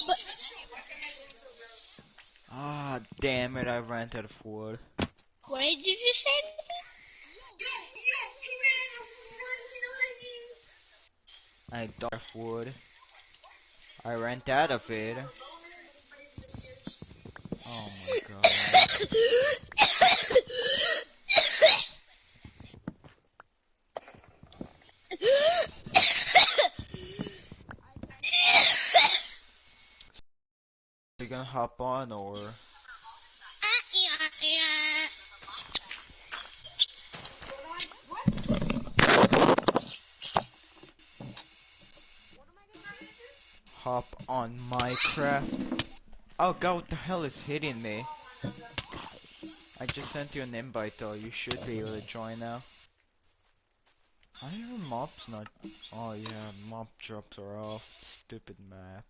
But Ah, damn it, I ran out of wood. what did you just say? I don't have wood. I ran out of it. Oh my god. You gonna hop on or? Hop on Minecraft? Oh god, what the hell is hitting me? I just sent you an invite though, you should be able to join now. Why are mobs not? Oh yeah, mob drops are off. Stupid map.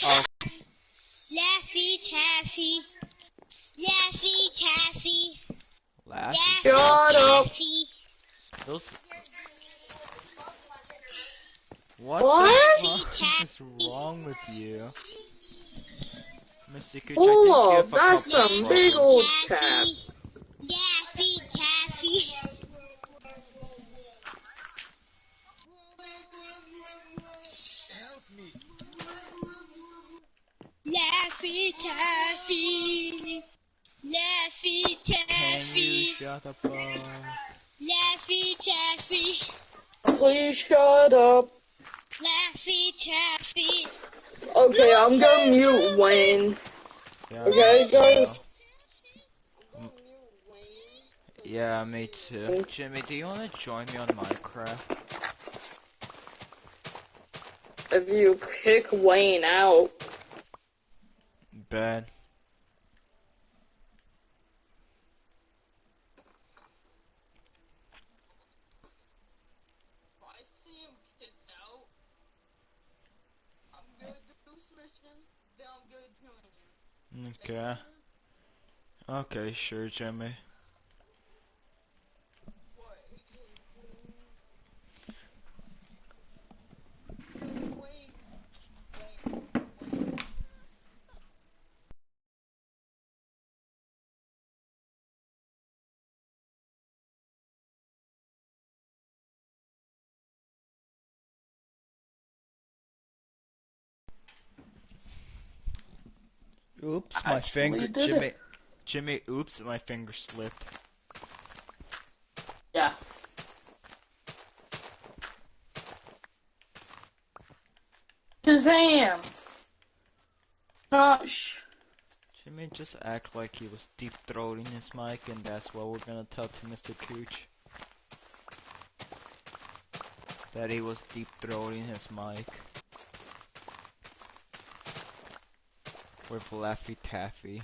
Oh, Laffy Taffy. Laffy Taffy. Laffy. Shut up. Taffy. Those. What What? the fuck is wrong with you? Mr. Cooch, Hold I think you up, have a that's couple some problems. big old cat. Laffy Taffy. Laffy Taffy. Laffy Can you Taffy. shut up? Laffy Taffy. Please shut up. Laffy Taffy. Okay, I'm gonna mute Wayne. Yeah, Okay, me guys. too. Yeah, me too. Jimmy, do you wanna join me on Minecraft? If you kick Wayne out. Ben. Okay. Okay, sure, Jimmy. Oops, my finger, did Jimmy. it. Jimmy, oops, my finger slipped. Yeah. Shazam! Gosh. Jimmy just act like he was deep throating his mic, and that's what we're gonna tell to Mr. Cooch. That he was deep throating his mic. With Laffy Taffy.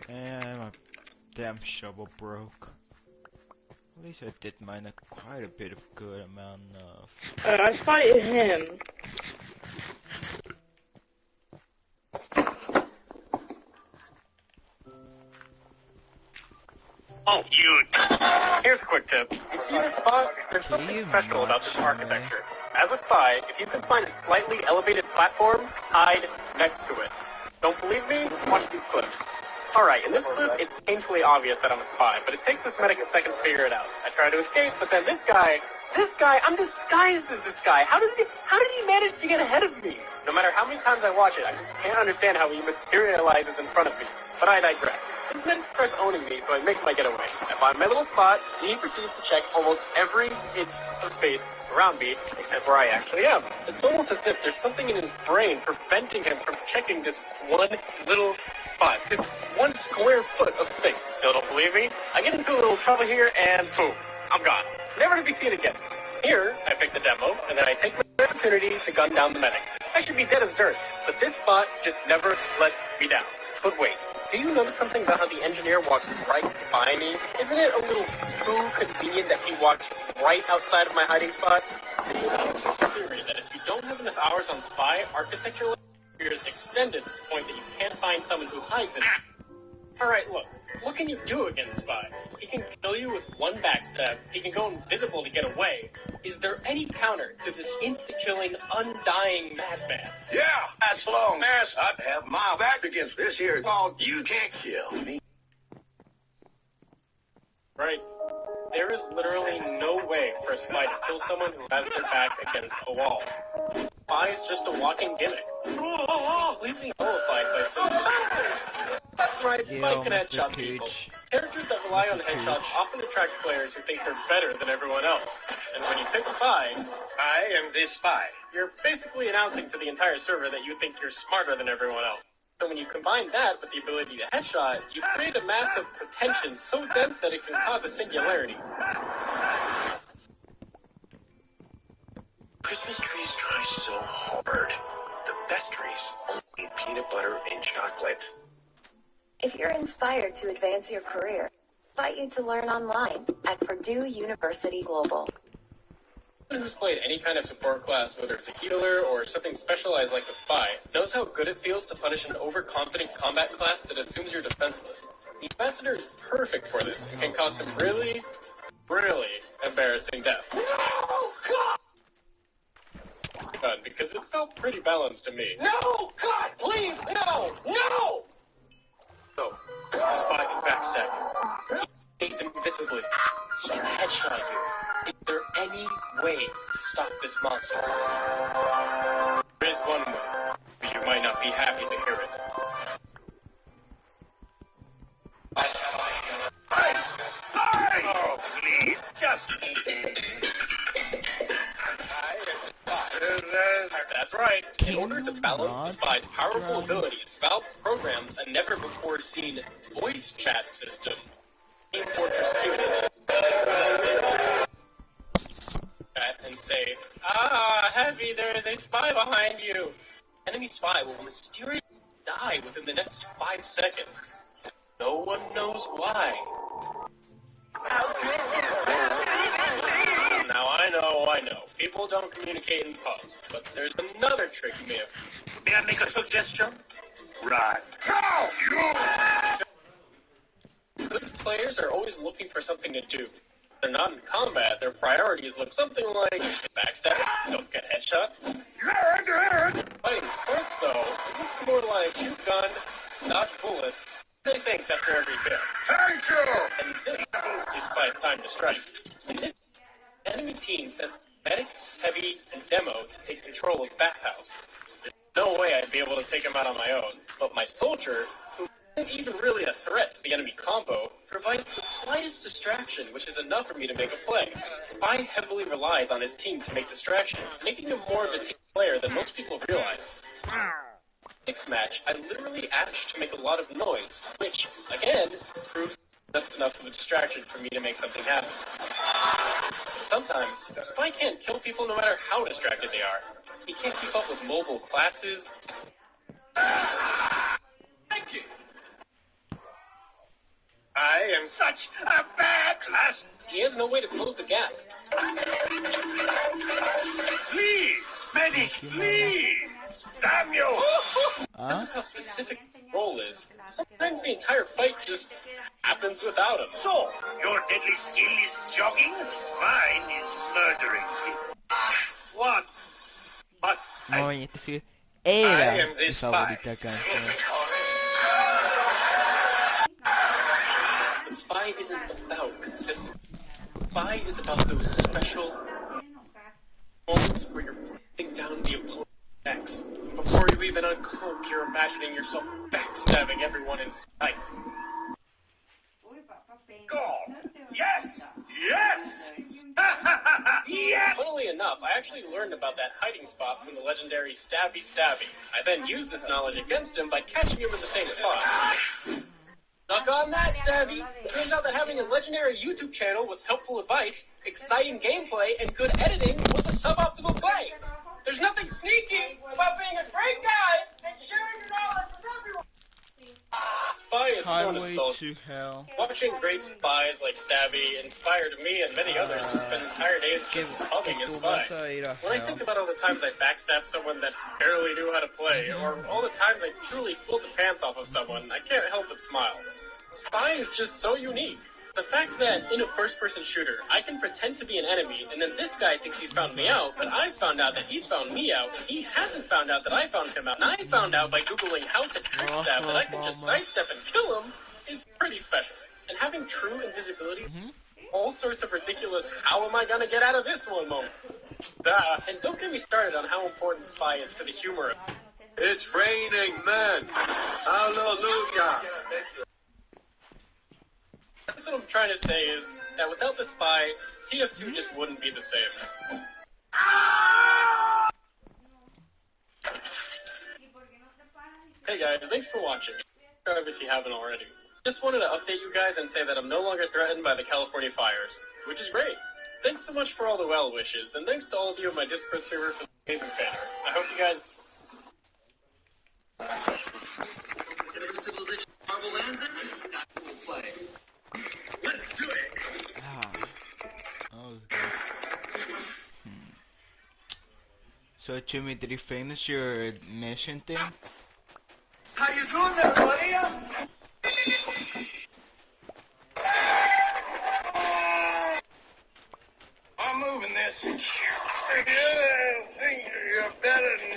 And my damn shovel broke. At least I did mine quite a bit of good amount of. I fight him. Oh, you. Here's a quick tip. You see this spot? There's something special about this architecture. As a spy, if you can find a slightly elevated platform, hide next to it. Don't believe me? Watch these clips. Alright, in this clip, it's painfully obvious that I'm a spy, but it takes this medic a second to figure it out. I try to escape, but then this guy, I'm disguised as this guy. How did he manage to get ahead of me? No matter how many times I watch it, I just can't understand how he materializes in front of me. But I digress. This medic starts owning me, so I make my getaway. I find my little spot, and he proceeds to check almost every inch of space around me, except where I actually am. It's almost as if there's something in his brain preventing him from checking this one little spot, this 1 square foot of space. Still don't believe me? I get into a little trouble here, and boom, I'm gone. Never to be seen again. Here, I pick the demo, and then I take my opportunity to gun down the medic. I should be dead as dirt, but this spot just never lets me down. But wait, do you notice something about how the engineer walks right by me? Isn't it a little too convenient that he walks right outside of my hiding spot? See, it's a theory that if you don't have enough hours on spy, architecture is extended to the point that you can't find someone who hides it. Alright, look. What can you do against Spy? He can kill you with one backstab. He can go invisible to get away. Is there any counter to this insta-killing, undying madman? Yeah, as long as I have my back against this here dog, you can't kill me. Right. There is literally no way for a spy to kill someone who has their back against a wall. Spy is just a walking gimmick. Completely nullified by some. That's right, Spy can headshot people. Characters that rely on headshots often attract players who think they're better than everyone else. And when you pick Spy, I am this Spy. You're basically announcing to the entire server that you think you're smarter than everyone else. So when you combine that with the ability to headshot, you create a mass of pretension so dense that it can cause a singularity. Christmas trees try so hard. The best trees only need peanut butter and chocolate. If you're inspired to advance your career, I invite you to learn online at Purdue University Global. Anyone who's played any kind of support class, whether it's a healer or something specialized like the Spy, knows how good it feels to punish an overconfident combat class that assumes you're defenseless. The Ambassador is perfect for this and can cause some really, really embarrassing death. No, God! Because it felt pretty balanced to me. No, God, please, no, no! So, the Spy can backstab you. He can invisibly. He can headshot you. Is there any way to stop this monster? There is one way, but you might not be happy to hear it. Oh, please, just... That's right. In order to balance the Spy's powerful abilities, Valve programs a never-before-seen voice chat system. Team Fortress 2 and say, Heavy, there is a spy behind you. Enemy spy will mysteriously die within the next 5 seconds. No one knows why. Now, I know. People don't communicate in pubs, but there's another trick you may have. May I make a suggestion? Right. Good players are always looking for something to do. If they're not in combat, their priorities look something like backstab, don't get headshot. Fighting sports, though, it looks more like shoot gun, dodge bullets, say thanks after every kill. Thank you! And this is Spy's time to strike. In this enemy team sent Medic, Heavy, and Demo to take control of Bathhouse. There's no way I'd be able to take him out on my own, but my soldier, who isn't even really a threat to the enemy combo, provides the slightest distraction, which is enough for me to make a play. Spy heavily relies on his team to make distractions, making him more of a team player than most people realize. Next match, I literally asked to make a lot of noise, which, again, proves just enough of a distraction for me to make something happen. Sometimes, Spy can't kill people no matter how distracted they are. He can't keep up with mobile classes. Thank you. I am such a bad class. He has no way to close the gap. Please, medic, please. Damn you. Because of how specific role role is, sometimes the entire fight just happens without him. So, your deadly skill is jogging? Mine is murdering. What? But No, ito I era am this yung favorita spy. canción. But Spy isn't about consistency. Spy is about those special moments where you're putting down the opponent's necks. Before you even uncloak, you're imagining yourself backstabbing everyone in sight. Go! Yes! Yes! Yes! Funnily enough, I actually learned about that hiding spot from the legendary Stabby Stabby. I then used this knowledge against him by catching him in the same spot. Suck on that, Stabby! It turns out that having a legendary YouTube channel with helpful advice, exciting gameplay, and good editing was a suboptimal play. There's nothing sneaky about being a great guy and sharing your knowledge with everyone. Spy is so Highway nostalgic. to Hell. Watching great spies like Stabby inspired me and many others to spend entire days just hugging a tú spy. vas a ir a When I Hell. think about all the times I backstabbed someone that barely knew how to play, or all the times I truly pulled the pants off of someone, I can't help but smile. Spy is just so unique. The fact that in a first-person shooter, I can pretend to be an enemy, and then this guy thinks he's found me out, but I found out that he's found me out, and he hasn't found out that I found him out, and I found out by Googling how to backstab that I can just sidestep and kill him, is pretty special. And having true invisibility, all sorts of ridiculous, how am I gonna get out of this one moment? And don't get me started on how important Spy is to the humor of It's raining men! Hallelujah! That's what I'm trying to say is that without the Spy, TF2 just wouldn't be the same. Hey guys, thanks for watching. Subscribe if you haven't already. Just wanted to update you guys and say that I'm no longer threatened by the California fires, which is great. Thanks so much for all the well wishes, and thanks to all of you in my Discord server for the amazing banner. I hope you guys... Civilization Marvel lands in? That will play. Let's do it! Oh, okay. So, Jimmy, did you finish your mission thing? How you doing there, buddy? I'm moving this. You think you're better than me.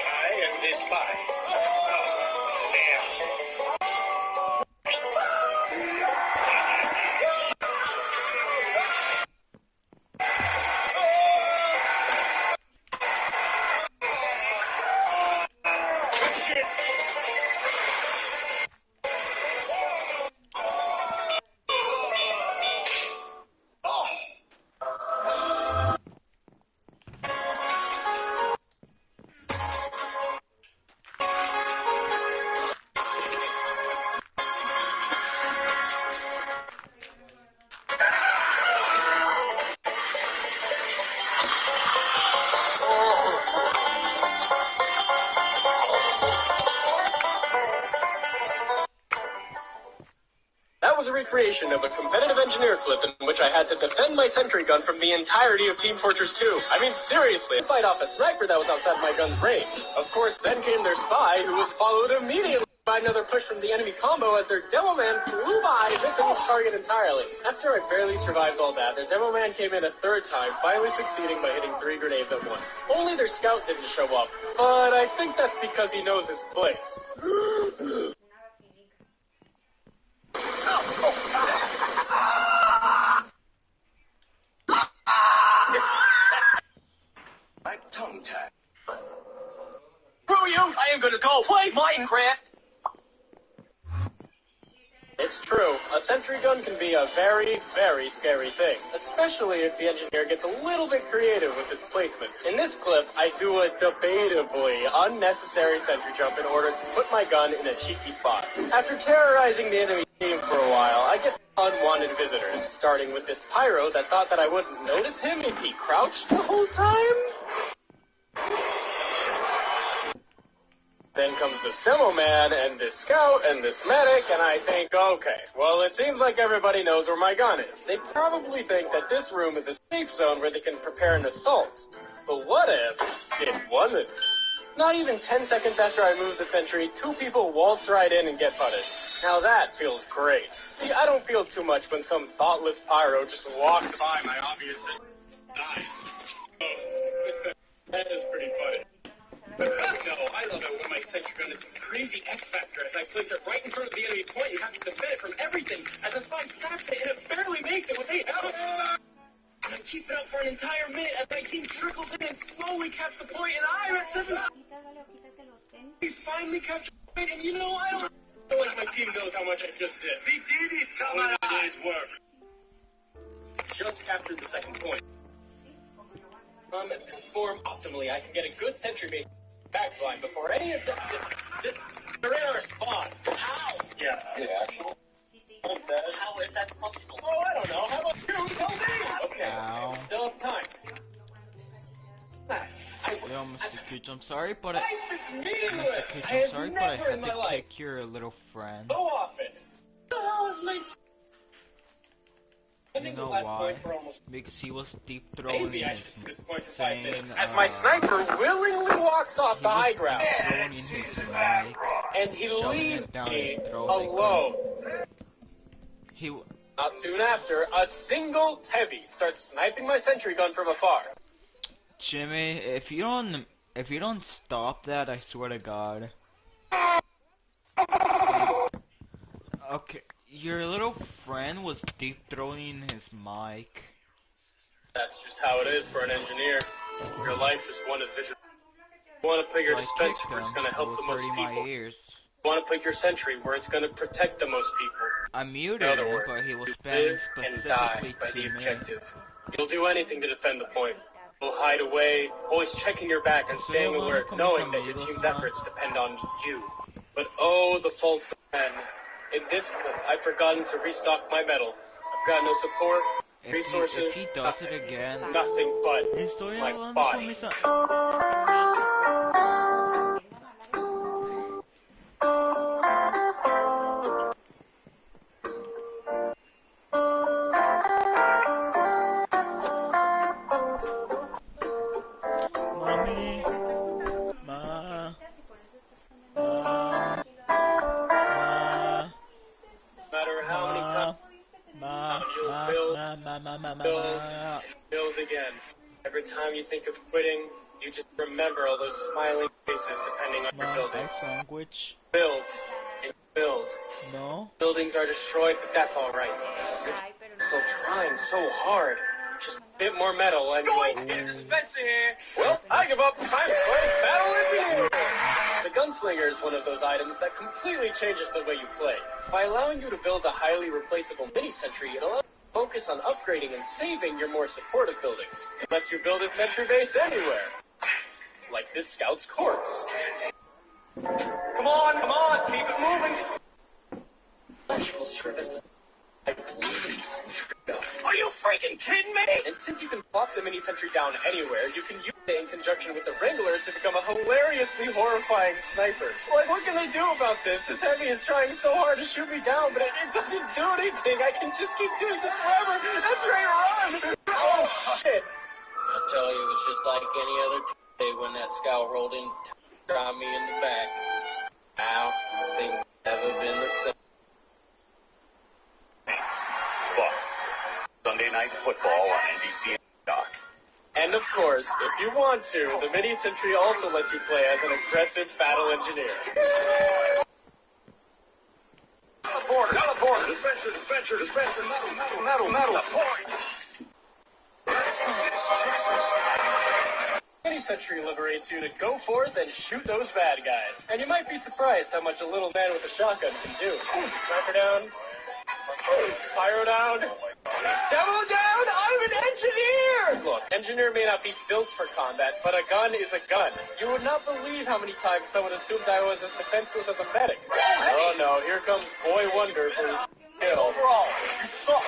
I am this spy. That was a recreation of a competitive engineer clip in which I had to defend my sentry gun from the entirety of Team Fortress 2. I mean, seriously, I fight off a sniper that was outside my gun's range. Of course, then came their spy, who was followed immediately by another push from the enemy combo as their demo man flew by, missing his target entirely. After I barely survived all that, their demo man came in a third time, finally succeeding by hitting 3 grenades at once. Only their scout didn't show up, but I think that's because he knows his place. I'm tongue-tied. Screw you! I am gonna go play Minecraft! It's true. A sentry gun can be a very, very scary thing, especially if the engineer gets a little bit creative with its placement. In this clip, I do a debatably unnecessary sentry jump in order to put my gun in a cheeky spot. After terrorizing the enemy team for a while, I get some unwanted visitors, starting with this pyro that thought that I wouldn't notice him if he crouched the whole time. Then comes this demo man, and this scout, and this medic, and I think, okay, well, it seems like everybody knows where my gun is. They probably think that this room is a safe zone where they can prepare an assault. But what if it wasn't? Not even 10 seconds after I move the sentry, 2 people waltz right in and get butted. Now that feels great. See, I don't feel too much when some thoughtless pyro just walks by my obvious eyes. Oh, that is pretty funny. No, I love it when my sentry gun is some crazy X factor as I place it right in front of the enemy point and have to defend it from everything as the spy saps it and it barely makes it with 8 health. I keep it up for an entire minute as my team trickles in and slowly caps the point, and I'm at 7. We finally captured the point, and you know, I don't feel like my team knows how much I just did. We did it! Come on, day's work. Just captured the second point. Perform optimally, I can get a good sentry base backline before any of them. They're in our spawn. How? Yeah. How is that possible? Oh, I don't know. How about you? Tell me! Okay. Ow. Still have time. Last. Yo, Mr. Cooch, I'm sorry, but Life is meaningless! Mr. Cooch, I I'm have sorry, but I never had in my to life kick your little friend. so often. What the hell is my I You think know the last why? point for almost Because he was deep throwing maybe I his should see this point for 5 saying, minutes as my sniper willingly walks off he the high was ground. deep throwing his mic, And he shoving leaves it down me his throat. alone. He Not soon after, a single heavy starts sniping my sentry gun from afar. Jimmy, if you don't stop that, I swear to God. Okay, your little friend was deep throating his mic. That's just how it is for an engineer. Your life is one division. You want to put your So I dispenser kicked where it's him. going to It help was the most hurting my people. ears. You want to put your sentry where it's going to protect the most people. I In muted other him, words, but he was you spamming live and die specifically by to the me. objective. You'll do anything to defend the point. You'll hide away, always checking your back and Estoy staying hablando alert, con mis knowing that your amigos, team's ma. efforts depend on you. But oh, the faults of men. In this clip, I've forgotten to restock my medal. I've got no support, resources, If he does it again, nothing but estoy my hablando con body. mis Mami, ma, ma, No matter how many times build again. Every time you think of quitting, you just remember all those smiling faces depending on your I buildings. sandwich. Build and build. No? Buildings are destroyed, but that's alright. You're so trying so hard. Just a bit more metal and Ooh. dispensing here. Well, I give up. I'm playing Battle Engineer. The gunslinger is one of those items that completely changes the way you play. By allowing you to build a highly replaceable mini-sentry, it allows you to focus on upgrading and saving your more supportive buildings. It lets you build a sentry base anywhere. Like this scout's corpse. Come on, keep it moving. Electrical services. Are you freaking kidding me? And since you can plop the mini-sentry down anywhere, you can use it in conjunction with the Wrangler to become a hilariously horrifying sniper. Like, what can I do about this? This heavy is trying so hard to shoot me down, but it doesn't do anything. I can just keep doing this forever. That's right, run! Oh, shit. I tell you, it was just like any other day when that scout rolled in, shot me in the back. Now, things never been the same. Bucks. Sunday Night Football on NBC Doc. And of course, if you want to, the mini-sentry also lets you play as an aggressive battle engineer. Teleport! Dispenser, metal, point! Mini-sentry liberates you to go forth and shoot those bad guys. And you might be surprised how much a little man with a shotgun can do. Sniper down. Pyro down. Demo down! I'm an engineer! Look, engineer may not be built for combat, but a gun is a gun. You would not believe how many times someone assumed I was as defenseless as a medic. Oh no, here comes Boy Wonder for his kill. Overall, you suck.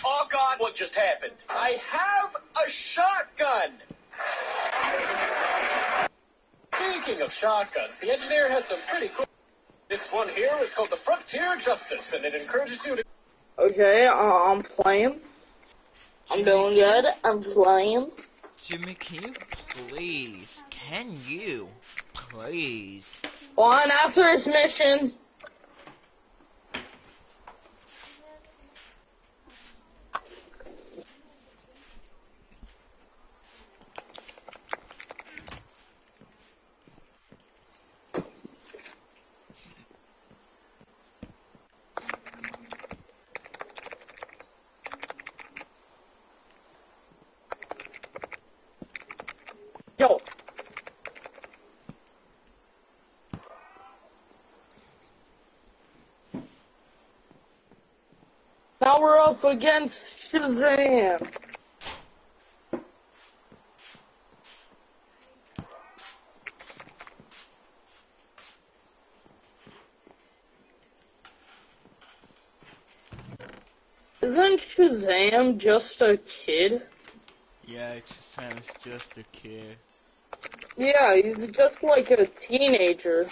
Oh God, what just happened? I have a shotgun! Big Speaking of shotguns, the engineer has some pretty cool. This one here is called the Frontier Justice, and it encourages you to. Okay, I'm playing. I'm doing good. I'm playing. Jimmy, can you please? On after this mission. Yo. Now we're up against Shazam. Isn't Shazam just a kid? Yeah, Shazam's just a kid. Yeah, he's just like a teenager.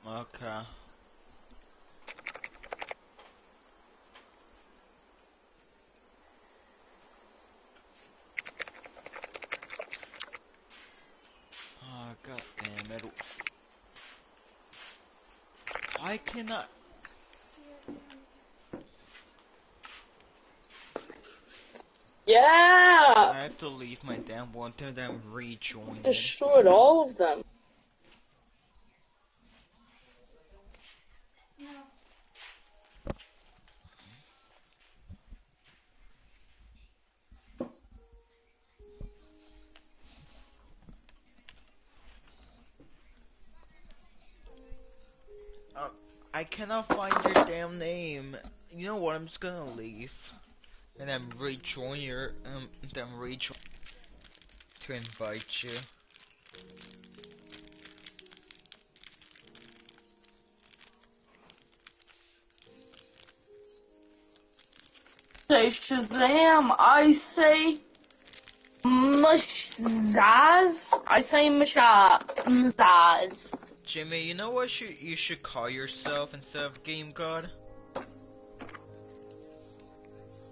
Okay. Oh, god damn it. Why can't I? Yeah! I have to leave my damn one to then rejoin it. Destroyed all of them. I cannot find your damn name. You know what? I'm just gonna leave and then rejoin your then rejoin to invite you. Say Shazam, I say Mashaz. I say Mashaz. Jimmy, you know what you should call yourself instead of Game God?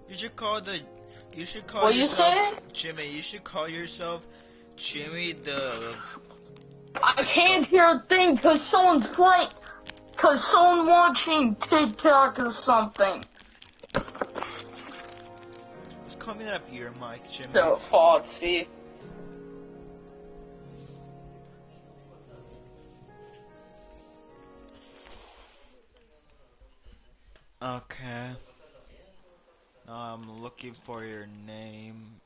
You should call What you yourself say? Jimmy. You should call yourself Jimmy the. I can't hear a thing cause someone's playing, cause someone watching TikTok or something. It's coming up your mic, Jimmy. So Foxy. Okay. Now I'm looking for your name.